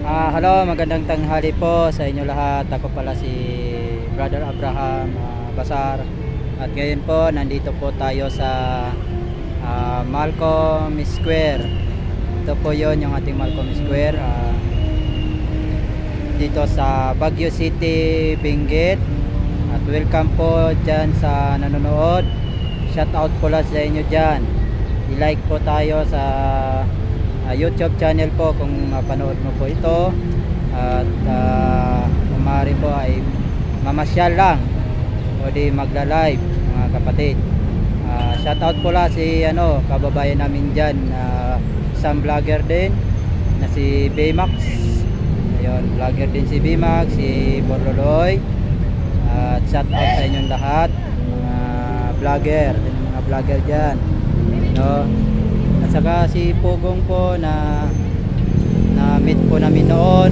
Hello, magandang tanghali po sa inyo lahat. Ako pala si Brother Abraham Basar. At ngayon po, nandito po tayo sa Malcolm Square. Ito po yon yung ating Malcolm Square. Dito sa Baguio City, Benguet. At welcome po dyan sa nanonood. Shout out po lang sa inyo dyan. I-like po tayo sa YouTube channel po kung mapanood mo po ito. At kumari po ay mamasyal lang o di magla-live mga kapatid. Shout out po lang si kababayan namin dyan, isang vlogger din na si Baymax. Ayun, vlogger din si Baymax, si Borloloy. At shout out sa inyong lahat mga vlogger dyan, no? At saka si Pugong po na meet po namin noon,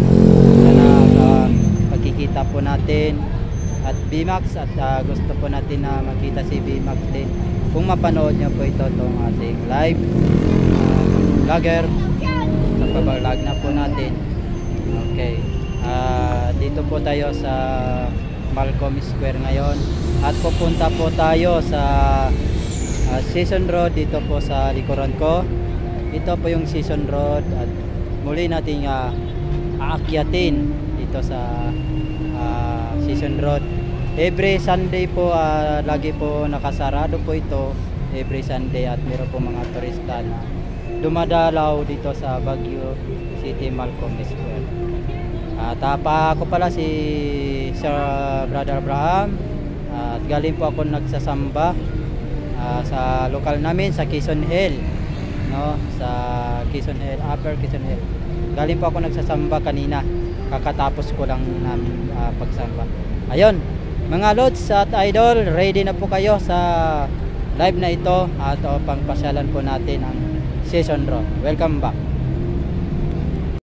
na pagkikita po natin, at Baymax, at gusto po natin na makita si Baymax din kung mapanood nyo po ito, itong ating live vlogger. Napabalag na po natin. Okay, dito po tayo sa Malcolm Square ngayon at pupunta po tayo sa Season Road. Dito po sa likuran ko, ito po yung Season Road, at muli natin aakyatin dito sa Season Road. Every Sunday po, lagi po nakasarado po ito every Sunday, at meron po mga turista na dumadalaw dito sa Baguio City Malcolm Square. Ako pala si Sir Brother Abraham, at galing po ako nagsasamba sa lokal namin sa Quezon Hill, no, sa Quezon Hill, Upper Quezon Hill. Galing po ako nagsasamba kanina, kakatapos ko lang namin pagsamba. Ayun, mga lods at idol, ready na po kayo sa live na ito at pangpasyalan po natin ang Season Road. Welcome back.